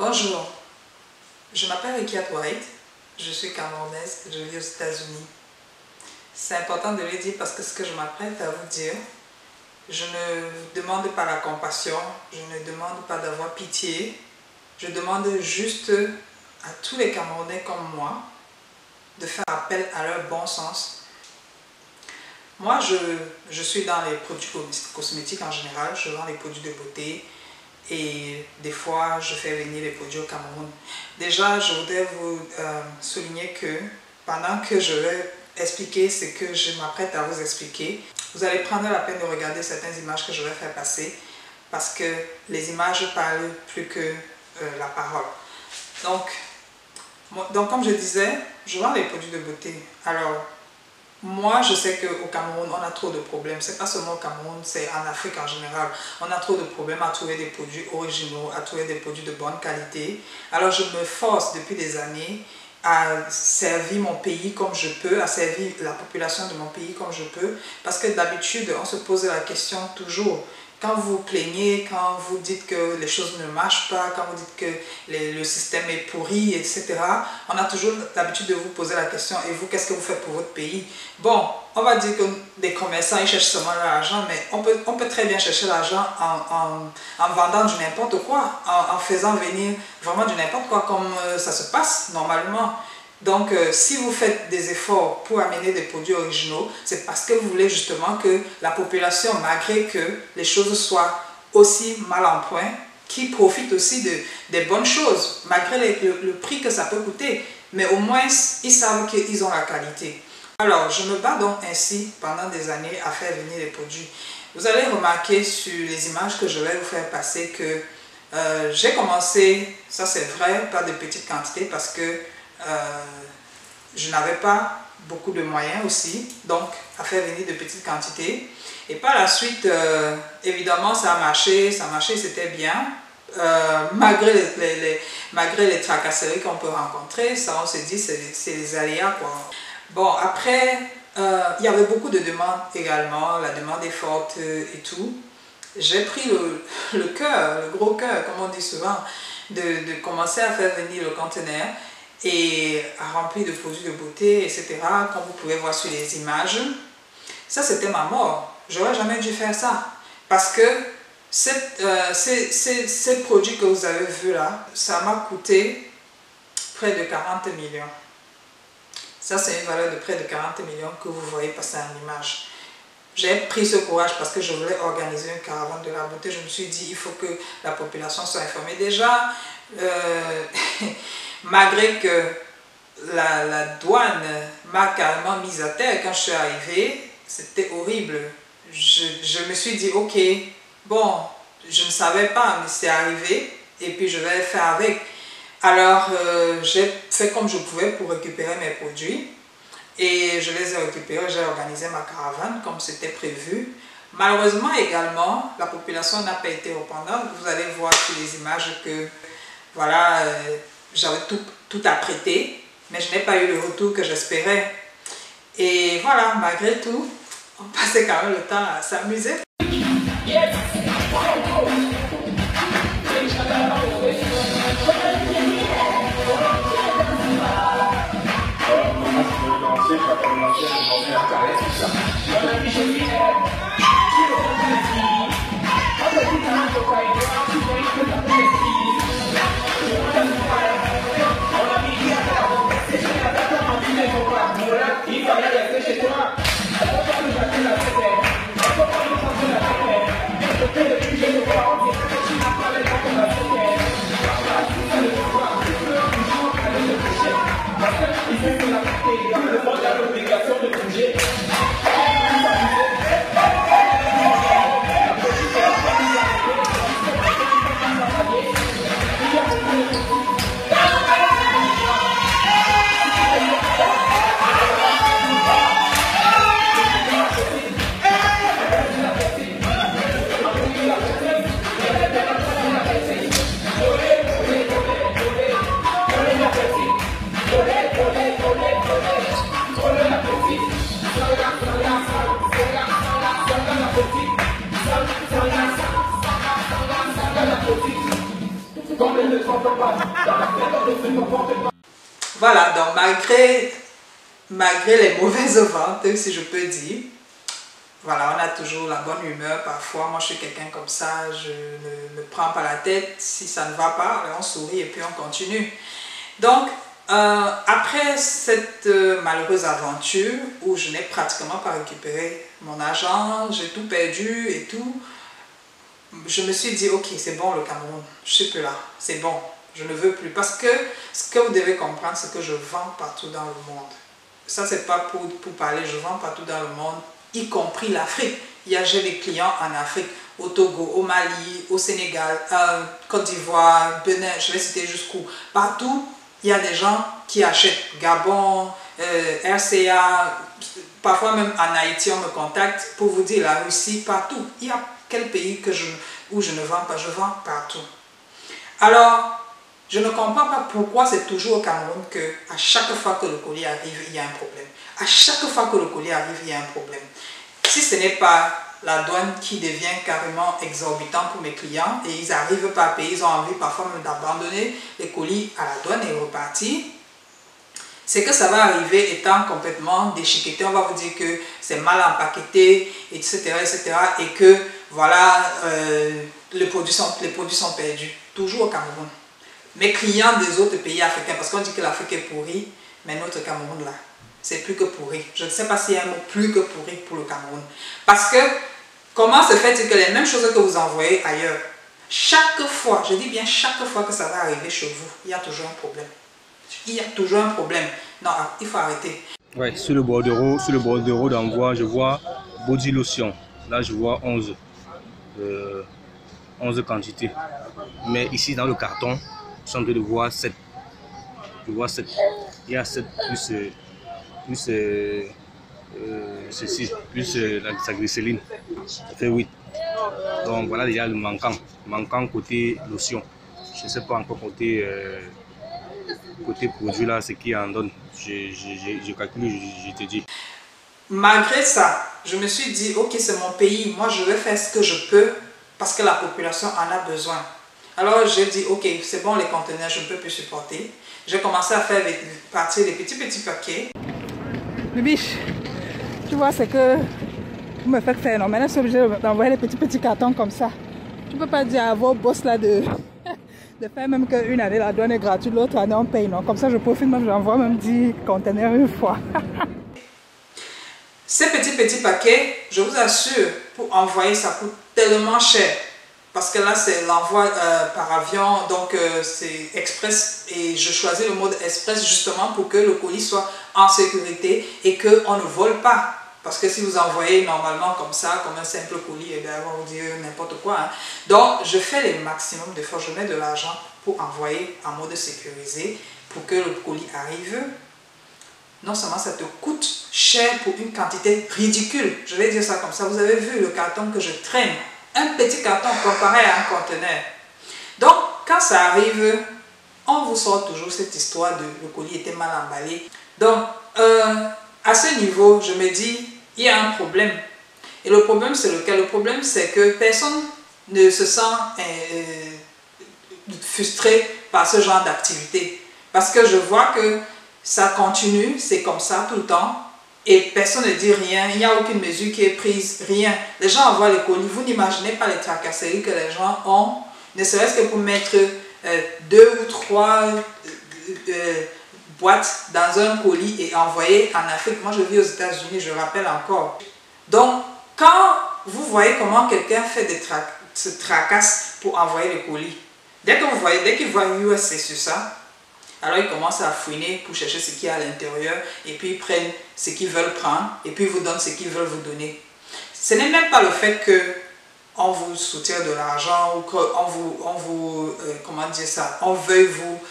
Bonjour, je m'appelle Rekiat White, je suis camerounaise et je vis aux États-Unis. C'est important de le dire parce que ce que je m'apprête à vous dire, je ne demande pas la compassion, je ne demande pas d'avoir pitié, je demande juste à tous les Camerounais comme moi de faire appel à leur bon sens. Moi, je suis dans les produits cosmétiques en général, je vends les produits de beauté et des fois je fais venir les produits au Cameroun. Déjà, je voudrais vous souligner que pendant que je vais expliquer ce que je m'apprête à vous expliquer, vous allez prendre la peine de regarder certaines images que je vais faire passer parce que les images parlent plus que la parole. Donc, comme je disais, je vends les produits de beauté. Alors, moi, je sais qu'au Cameroun, on a trop de problèmes. Ce n'est pas seulement au Cameroun, c'est en Afrique en général. On a trop de problèmes à trouver des produits originaux, à trouver des produits de bonne qualité. Alors, je me force depuis des années à servir mon pays comme je peux, à servir la population de mon pays comme je peux. Parce que d'habitude, on se pose la question toujours. Quand vous plaignez, quand vous dites que les choses ne marchent pas, quand vous dites que le système est pourri, etc., on a toujours l'habitude de vous poser la question, et vous, qu'est-ce que vous faites pour votre pays? Bon, on va dire que les commerçants, ils cherchent seulement l'argent, mais on peut très bien chercher l'argent en vendant du n'importe quoi, en faisant venir vraiment du n'importe quoi, comme ça se passe normalement. Donc, si vous faites des efforts pour amener des produits originaux, c'est parce que vous voulez justement que la population, malgré que les choses soient aussi mal en point, qui profite aussi des bonnes choses, malgré le prix que ça peut coûter. Mais au moins, ils savent qu'ils ont la qualité. Alors, je me bats donc ainsi pendant des années à faire venir les produits. Vous allez remarquer sur les images que je vais vous faire passer que j'ai commencé, ça c'est vrai, par de petites quantités parce que je n'avais pas beaucoup de moyens aussi, donc à faire venir de petites quantités. Et par la suite, évidemment, ça a marché, c'était bien. Malgré les tracasseries qu'on peut rencontrer, ça on se dit, c'est les aléas quoi. Bon, après, il y avait beaucoup de demandes également, la demande est forte et tout. J'ai pris le cœur, le gros cœur, comme on dit souvent, de commencer à faire venir le conteneur et à remplir de produits de beauté, etc. Comme vous pouvez voir sur les images. Ça, c'était ma mort. J'aurais jamais dû faire ça. Parce que ces produits que vous avez vus là, ça m'a coûté près de 40 millions. Ça, c'est une valeur de près de 40 millions que vous voyez passer en image. J'ai pris ce courage parce que je voulais organiser une caravane de la beauté. Je me suis dit, il faut que la population soit informée. Déjà, malgré que la douane m'a carrément mise à terre quand je suis arrivée, c'était horrible. Je me suis dit, ok, bon, je ne savais pas, mais c'est arrivé, et puis je vais faire avec. Alors, j'ai fait comme je pouvais pour récupérer mes produits, et je les ai récupérés, j'ai organisé ma caravane comme c'était prévu. Malheureusement également, la population n'a pas été répondante. Vous allez voir sur les images que, voilà, j'avais tout apprêté, mais je n'ai pas eu le retour que j'espérais. Et voilà, malgré tout, on passait quand même le temps à s'amuser. Voilà, donc malgré les mauvaises ventes, si je peux dire, voilà, on a toujours la bonne humeur. Parfois, moi je suis quelqu'un comme ça, je ne me prends pas la tête. Si ça ne va pas, on sourit et puis on continue. Donc, après cette malheureuse aventure où je n'ai pratiquement pas récupéré mon argent, j'ai tout perdu et tout, je me suis dit, ok, c'est bon le Cameroun, je suis plus là, c'est bon, je ne veux plus. Parce que ce que vous devez comprendre, c'est que je vends partout dans le monde. Ça, c'est pas pour parler, je vends partout dans le monde, y compris l'Afrique. J'ai des clients en Afrique, au Togo, au Mali, au Sénégal, Côte d'Ivoire, Bénin, je vais citer jusqu'où. Partout, il y a des gens qui achètent. Gabon, RCA, parfois même en Haïti, on me contacte pour vous dire la Russie, partout. Il y a quel pays où je ne vends pas? Je vends partout. Alors, je ne comprends pas pourquoi c'est toujours au Cameroun qu'à chaque fois que le colis arrive, il y a un problème. À chaque fois que le colis arrive, il y a un problème. Si ce n'est pas la douane qui devient carrément exorbitant pour mes clients et ils n'arrivent pas à payer, ils ont envie parfois même d'abandonner les colis à la douane et repartir, c'est que ça va arriver étant complètement déchiqueté. On va vous dire que c'est mal empaqueté, etc., etc. Et que voilà, les produits sont perdus. Toujours au Cameroun. Mes clients des autres pays africains, parce qu'on dit que l'Afrique est pourrie, mais notre Cameroun là, c'est plus que pourri. Je ne sais pas s'il y a un mot plus que pourri pour le Cameroun. Parce que, comment se fait-il que les mêmes choses que vous envoyez ailleurs, chaque fois, je dis bien chaque fois que ça va arriver chez vous, il y a toujours un problème. Il y a toujours un problème. Non, il faut arrêter. Ouais, sur le bordereau d'envoi, je vois body lotion. Là, je vois 11 quantités. Mais ici, dans le carton, je suis en train de voir 7. Je vois 7. Il y a 7 plus ceci, plus sa glycéline. Ça fait 8. Donc voilà déjà le manquant. Manquant côté lotion. Je ne sais pas encore côté produit là, ce qui en donne. Je calcule, je te dis. Malgré ça, je me suis dit, ok, c'est mon pays, moi je vais faire ce que je peux parce que la population en a besoin. Alors j'ai dit, ok, c'est bon les conteneurs, je ne peux plus supporter. J'ai commencé à faire partir des petits paquets. Le biche, tu vois, c'est que vous me faites faire, non, maintenant je suis obligée d'envoyer les petits cartons comme ça. Tu ne peux pas dire à vos boss là de faire même qu'une année la douane est gratuite, l'autre année on paye, non. Comme ça je profite même, j'envoie même 10 conteneurs une fois. Ces petits paquets, je vous assure, pour envoyer, ça coûte tellement cher. Parce que là, c'est l'envoi par avion, donc c'est express. Et je choisis le mode express justement pour que le colis soit en sécurité et qu'on ne vole pas. Parce que si vous envoyez normalement comme ça, comme un simple colis, eh bien, on va vous dire n'importe quoi. Hein. Donc, je fais le maximum d'efforts. Je mets de l'argent pour envoyer en mode sécurisé pour que le colis arrive. Non seulement ça te coûte cher pour une quantité ridicule, je vais dire ça comme ça, vous avez vu le carton que je traîne, un petit carton comparé à un conteneur. Donc, quand ça arrive, on vous sort toujours cette histoire de le colis était mal emballé. Donc, à ce niveau, je me dis, il y a un problème. Et le problème, c'est lequel? Le problème, c'est que personne ne se sent frustré par ce genre d'activité. Parce que je vois que ça continue, c'est comme ça tout le temps, et personne ne dit rien, il n'y a aucune mesure qui est prise, rien. Les gens envoient les colis, vous n'imaginez pas les tracasseries que les gens ont, ne serait-ce que pour mettre 2 ou 3 boîtes dans un colis et envoyer en Afrique. Moi je vis aux États-Unis, je rappelle encore. Donc, quand vous voyez comment quelqu'un fait se tracasse pour envoyer le colis, dès qu'il voit USA sur ça, alors ils commencent à fouiner pour chercher ce qu'il y a à l'intérieur et puis ils prennent ce qu'ils veulent prendre et puis ils vous donnent ce qu'ils veulent vous donner. Ce n'est même pas le fait qu'on vous soutient de l'argent ou qu'on comment dire ça, on veuille vous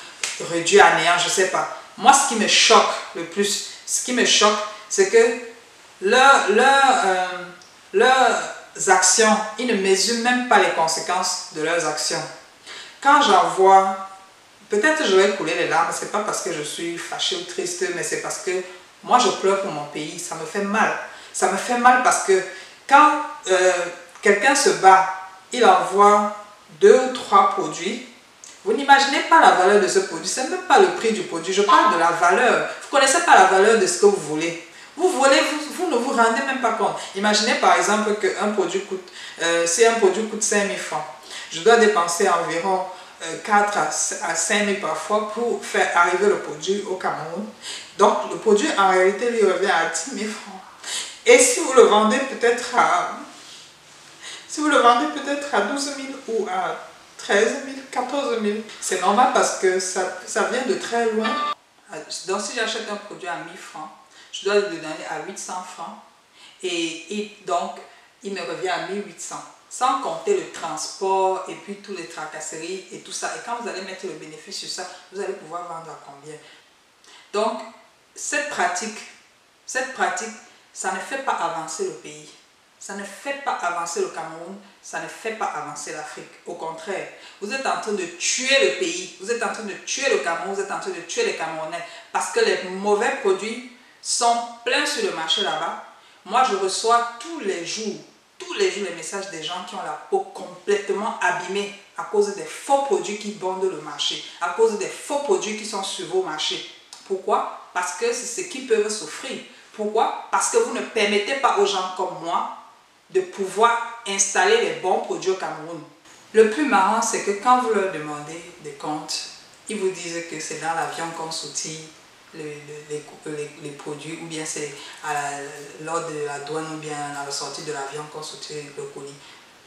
réduire à néant, je ne sais pas. Moi, ce qui me choque le plus, c'est que leurs actions, ils ne mesurent même pas les conséquences de leurs actions. Quand j'envoie, peut-être je vais couler les larmes, ce n'est pas parce que je suis fâchée ou triste, mais c'est parce que moi je pleure pour mon pays, ça me fait mal. Ça me fait mal parce que quand quelqu'un se bat, il envoie 2 ou 3 produits, Vous n'imaginez pas la valeur de ce produit. Ce n'est même pas le prix du produit. Je parle de la valeur. Vous ne connaissez pas la valeur de ce que vous voulez. Vous ne vous rendez même pas compte. Imaginez par exemple qu'un produit coûte, si un produit coûte 5 000 francs, je dois dépenser environ 4 à 5 000 parfois pour faire arriver le produit au Cameroun. Donc le produit en réalité lui revient à 10 000 francs. Et si vous le vendez peut-être à 12 000 ou à 13 000, 14 000, c'est normal parce que ça vient de très loin. Donc si j'achète un produit à 1 000 francs, je dois le donner à 800 francs et donc il me revient à 1800. Sans compter le transport et puis tous les tracasseries et tout ça. Et quand vous allez mettre le bénéfice sur ça, vous allez pouvoir vendre à combien? Donc, cette pratique, ça ne fait pas avancer le pays. Ça ne fait pas avancer le Cameroun, ça ne fait pas avancer l'Afrique. Au contraire, vous êtes en train de tuer le pays, vous êtes en train de tuer le Cameroun, vous êtes en train de tuer les Camerounais. Parce que les mauvais produits sont pleins sur le marché là-bas. Moi, je reçois tous les jours les messages des gens qui ont la peau complètement abîmée à cause des faux produits qui bondent le marché, à cause des faux produits qui sont sur vos marchés. Pourquoi? Parce que c'est ce qu'ils peuvent souffrir. Pourquoi? Parce que vous ne permettez pas aux gens comme moi de pouvoir installer les bons produits au Cameroun. Le plus marrant, c'est que quand vous leur demandez des comptes, ils vous disent que c'est dans l'avion qu'on soutient les produits, ou bien c'est lors de la douane ou bien à la sortie de l'avion qu'on soutient le colis.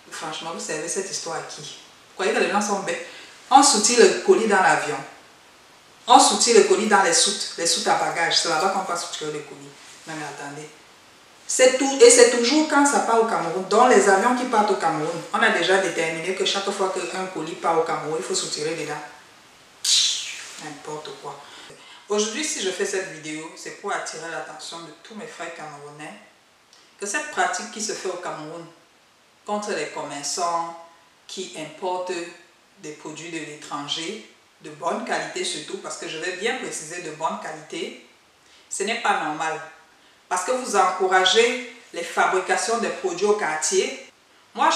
Franchement, vous savez cette histoire à qui? Vous croyez que les gens sont bêtes? On soutient le colis dans l'avion. On soutient le colis dans les soutes à bagages. C'est là-bas qu'on va soutirer le colis. Non mais attendez. C'est tout, et c'est toujours quand ça part au Cameroun. Dans les avions qui partent au Cameroun, on a déjà déterminé que chaque fois qu'un colis part au Cameroun, il faut soutirer dedans. N'importe quoi. Aujourd'hui, si je fais cette vidéo, c'est pour attirer l'attention de tous mes frères camerounais que cette pratique qui se fait au Cameroun contre les commerçants qui importent des produits de l'étranger, de bonne qualité surtout, parce que je vais bien préciser de bonne qualité, ce n'est pas normal. Parce que vous encouragez les fabrications des produits au quartier. Moi,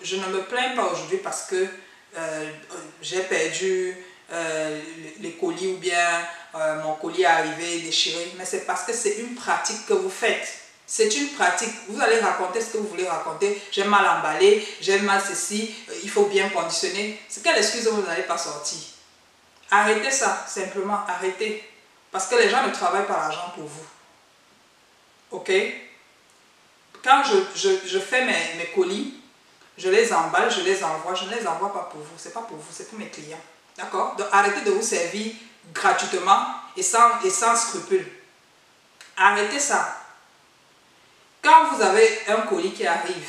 je ne me plains pas aujourd'hui parce que j'ai perdu les colis ou bien mon colis est arrivé déchiré, mais c'est parce que c'est une pratique que vous faites. C'est une pratique. Vous allez raconter ce que vous voulez raconter. J'ai mal emballé, j'ai mal ceci, il faut bien conditionner. C'est quelle excuse vous n'allez pas sortir? Arrêtez ça, simplement arrêtez. Parce que les gens ne travaillent pas l'argent pour vous. Ok? Quand je fais mes colis, je les emballe, je les envoie. Je ne les envoie pas pour vous, c'est pas pour vous, c'est pour mes clients. D'accord? Donc arrêtez de vous servir gratuitement et sans scrupule. Arrêtez ça. Quand vous avez un colis qui arrive,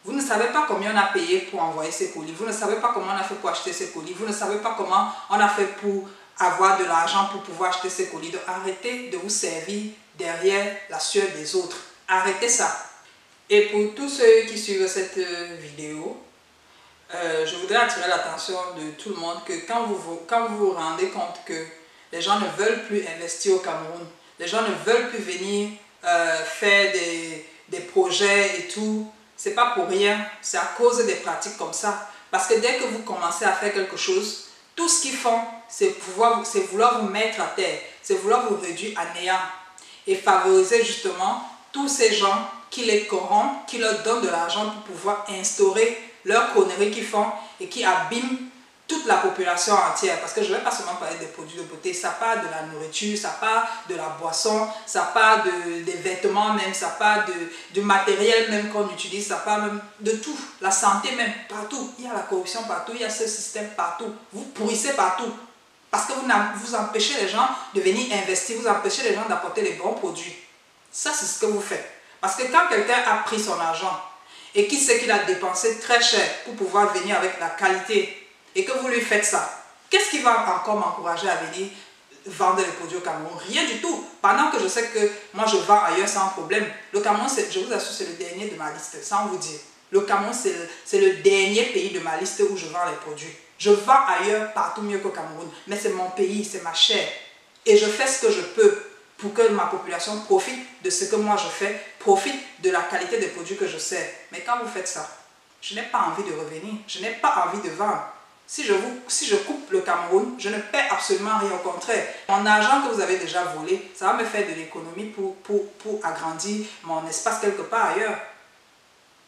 vous ne savez pas combien on a payé pour envoyer ces colis. Vous ne savez pas comment on a fait pour acheter ces colis. Vous ne savez pas comment on a fait pour avoir de l'argent pour pouvoir acheter ces colis. Donc arrêtez de vous servir derrière la sueur des autres. Arrêtez ça. Et pour tous ceux qui suivent cette vidéo, je voudrais attirer l'attention de tout le monde que quand vous vous rendez compte que les gens ne veulent plus investir au Cameroun, les gens ne veulent plus venir faire des projets et tout, c'est pas pour rien, c'est à cause des pratiques comme ça. Parce que dès que vous commencez à faire quelque chose, tout ce qu'ils font, c'est vouloir vous mettre à terre, c'est vouloir vous réduire à néant et favoriser justement tous ces gens qui les corrompent, qui leur donnent de l'argent pour pouvoir instaurer leurs conneries qu'ils font et qui abîment toute la population entière. Parce que je ne vais pas seulement parler des produits de beauté, ça part de la nourriture, ça part de la boisson, ça part des vêtements même, ça part du matériel même qu'on utilise, ça part même de tout, la santé même, partout. Il y a la corruption partout, il y a ce système partout. Vous pourrissez partout. Parce que vous empêchez les gens de venir investir, vous empêchez les gens d'apporter les bons produits. Ça, c'est ce que vous faites. Parce que quand quelqu'un a pris son argent et qui sait qu'il a dépensé très cher pour pouvoir venir avec la qualité et que vous lui faites ça, qu'est-ce qui va encore m'encourager à venir vendre les produits au Cameroun? Rien du tout. Pendant que je sais que moi je vends ailleurs sans problème. Le Cameroun, je vous assure, c'est le dernier de ma liste, sans vous dire. Le Cameroun, c'est le dernier pays de ma liste où je vends les produits. Je vends ailleurs partout mieux qu'au Cameroun. Mais c'est mon pays, c'est ma chair. Et je fais ce que je peux pour que ma population profite de ce que moi je fais, profite de la qualité des produits que je sers. Mais quand vous faites ça, je n'ai pas envie de revenir, je n'ai pas envie de vendre. Si je coupe le Cameroun, je ne perds absolument rien, au contraire. Mon argent que vous avez déjà volé, ça va me faire de l'économie pour agrandir mon espace quelque part ailleurs.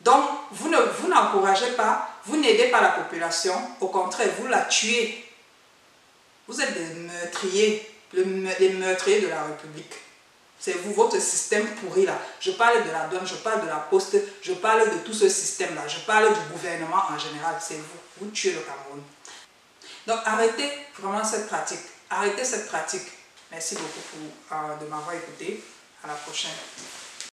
Donc, vous n'encouragez pas, vous n'aidez pas la population, au contraire, vous la tuez. Vous êtes des meurtriers, les meurtriers de la République. C'est vous, votre système pourri là. Je parle de la douane, je parle de la poste, je parle de tout ce système là, je parle du gouvernement en général. C'est vous, vous tuez le Cameroun. Donc arrêtez vraiment cette pratique. Arrêtez cette pratique. Merci beaucoup de m'avoir écouté. À la prochaine.